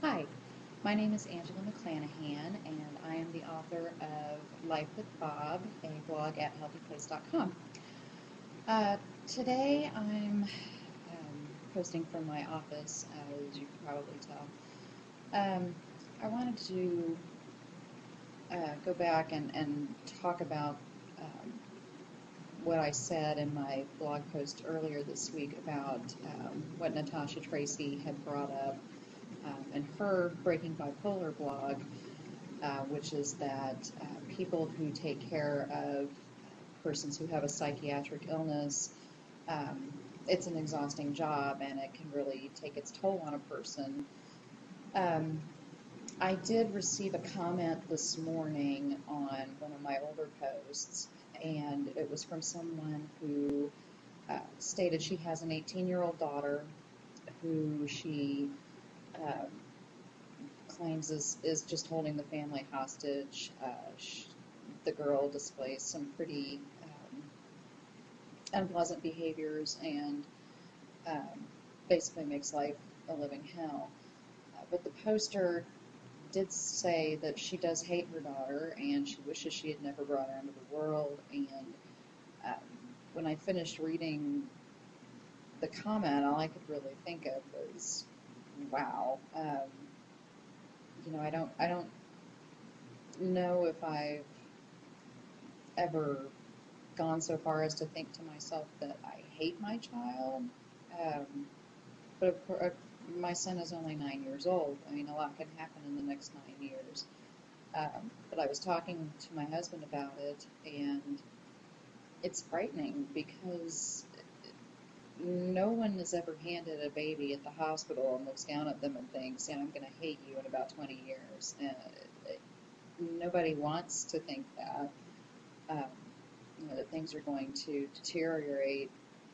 Hi, my name is Angela McClanahan, and I am the author of Life with Bob, a blog at HealthyPlace.com. Today I'm posting from my office, as you can probably tell. I wanted to go back and talk about what I said in my blog post earlier this week about what Natasha Tracy had brought up in her Breaking Bipolar blog, which is that people who take care of persons who have a psychiatric illness, um, it's an exhausting job and it can really take its toll on a person. Um, I did receive a comment this morning on one of my older posts, and it was from someone who stated she has an 18-year-old daughter who she um, claims is just holding the family hostage. The girl displays some pretty unpleasant behaviors and um, basically makes life a living hell. But the poster did say that she does hate her daughter and she wishes she had never brought her into the world. And um, when I finished reading the comment, all I could really think of was, "Wow." I don't know if I've ever gone so far as to think to myself that I hate my child. Um, but of course, my son is only 9 years old. I mean, a lot can happen in the next 9 years. But I was talking to my husband about it, and it's frightening because no one is ever handed a baby at the hospital and looks down at them and thinks, "Yeah, I'm going to hate you in about 20 years." Nobody wants to think that. Um, that things are going to deteriorate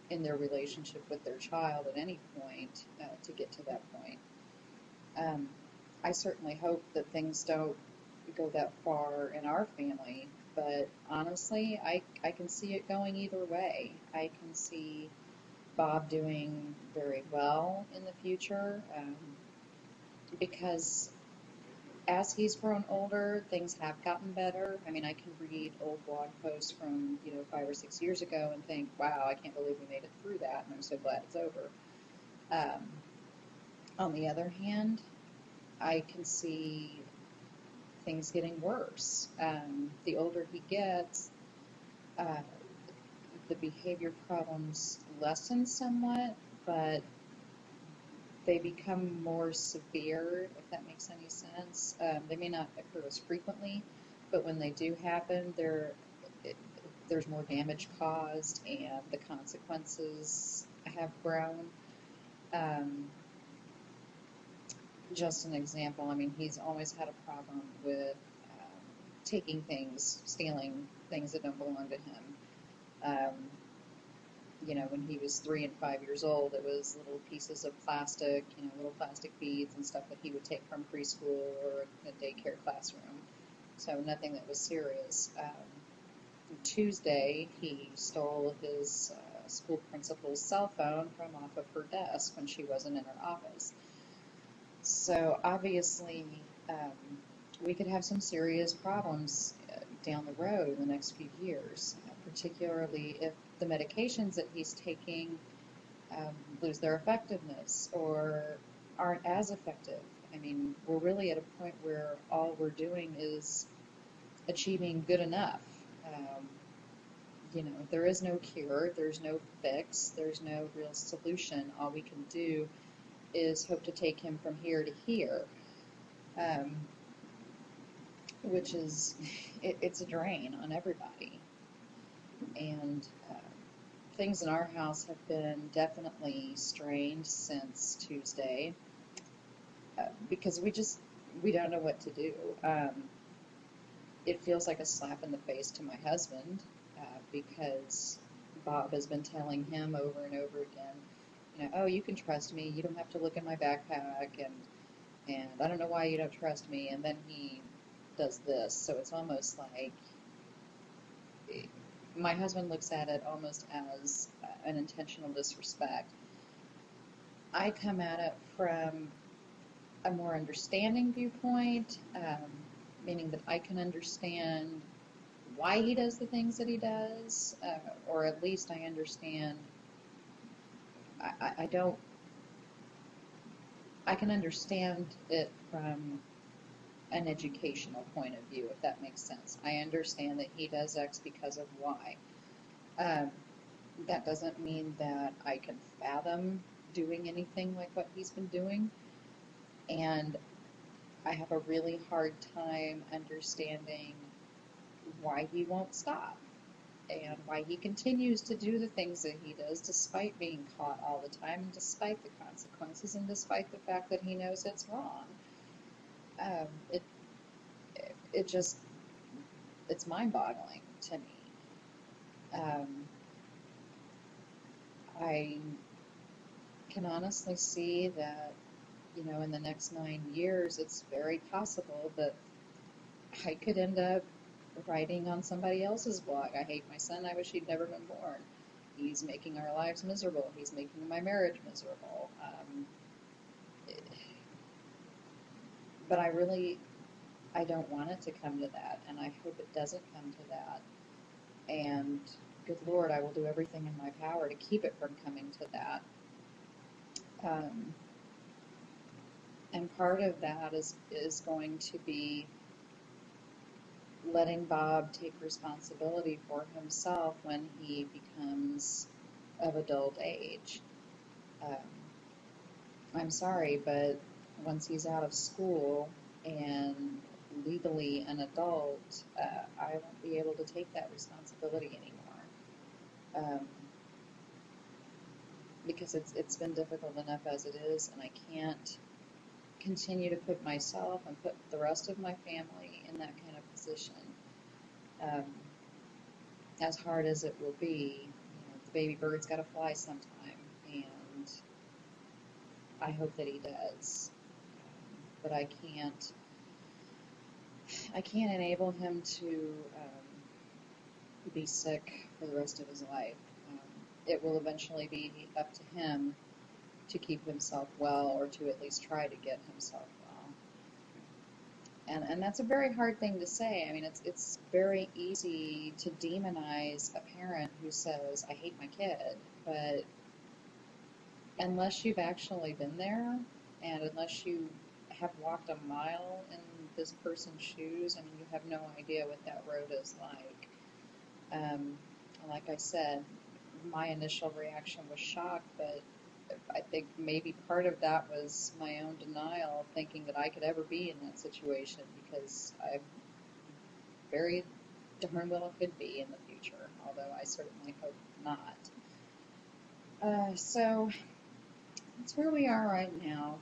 in their relationship with their child at any point to get to that point. Um, I certainly hope that things don't go that far in our family, but honestly, I can see it going either way. I can see Bob doing very well in the future because as he's grown older, things have gotten better. I mean, I can read old blog posts from 5 or 6 years ago and think, "Wow, I can't believe we made it through that," and I'm so glad it's over. Um, on the other hand, I can see things getting worse. The older he gets, uh, the behavior problems lessen somewhat, but they become more severe, if that makes any sense. They may not occur as frequently, but when they do happen, there's more damage caused and the consequences have grown. Um, just an example, I mean, he's always had a problem with taking things, stealing things that don't belong to him. Um, when he was 3 and 5 years old, it was little pieces of plastic, little plastic beads and stuff that he would take from preschool or a daycare classroom. So nothing that was serious. Tuesday, he stole his school principal's cell phone from off of her desk when she wasn't in her office. So obviously, um, we could have some serious problems down the road in the next few years, particularly if the medications that he's taking lose their effectiveness or aren't as effective. I mean, we're really at a point where all we're doing is achieving good enough. Um, there is no cure, there's no fix, there's no real solution. All we can do is hope to take him from here to here, um, which is, it's a drain on everybody. And things in our house have been definitely strained since Tuesday because we don't know what to do. It feels like a slap in the face to my husband because Bob has been telling him over and over again, "Oh, you can trust me. You don't have to look in my backpack, and I don't know why you don't trust me." And then he does this, so it's almost like my husband looks at it almost as an intentional disrespect. I come at it from a more understanding viewpoint, meaning that I can understand why he does the things that he does, or at least I understand. I don't. I can understand it from an educational point of view, if that makes sense. I understand that he does X because of Y. Um, that doesn't mean that I can fathom doing anything like what he's been doing, and I have a really hard time understanding why he won't stop and why he continues to do the things that he does despite being caught all the time, and despite the consequences, and despite the fact that he knows it's wrong. Um, it, it just, it's mind-boggling to me. Um, I can honestly see that, in the next 9 years, it's very possible that I could end up writing on somebody else's blog. I hate my son. I wish he'd never been born. He's making our lives miserable. He's making my marriage miserable. But I don't want it to come to that, and I hope it doesn't come to that. And good Lord, I will do everything in my power to keep it from coming to that. Um, and part of that is going to be letting Bob take responsibility for himself when he becomes of adult age. Um, I'm sorry, but once he's out of school and legally an adult, I won't be able to take that responsibility anymore. Because it's been difficult enough as it is, and I can't continue to put myself and put the rest of my family in that kind of position. Um, as hard as it will be, the baby bird's got to fly sometime, and I hope that he does. But I can't enable him to be sick for the rest of his life. It will eventually be up to him to keep himself well, or to at least try to get himself well. And that's a very hard thing to say. I mean, it's very easy to demonize a parent who says, I hate my kid, but unless you've actually been there, and unless you have walked a mile in this person's shoes, I mean, you have no idea what that road is like. Like I said, my initial reaction was shock, but I think maybe part of that was my own denial, thinking that I could ever be in that situation, because I very darn well could be in the future, although I certainly hope not. So that's where we are right now.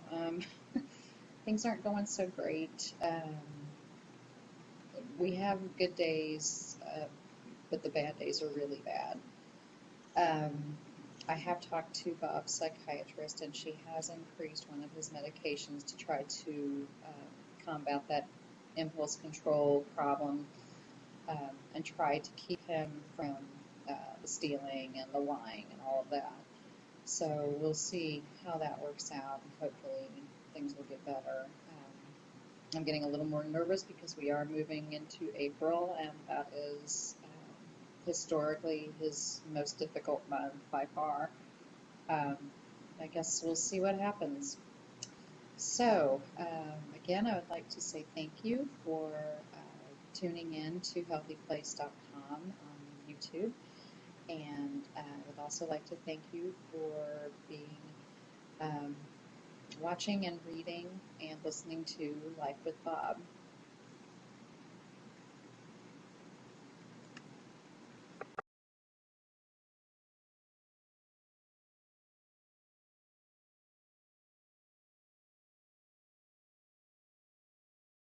Things aren't going so great. We have good days, but the bad days are really bad. I have talked to Bob's psychiatrist, and she has increased one of his medications to try to combat that impulse control problem, and try to keep him from the stealing and the lying and all of that. So we'll see how that works out, and hopefully things will get better. I'm getting a little more nervous because we are moving into April, and that is historically his most difficult month by far. I guess we'll see what happens. So, again, I would like to say thank you for tuning in to HealthyPlace.com on YouTube. And I would also like to thank you for being watching and reading and listening to Life with Bob.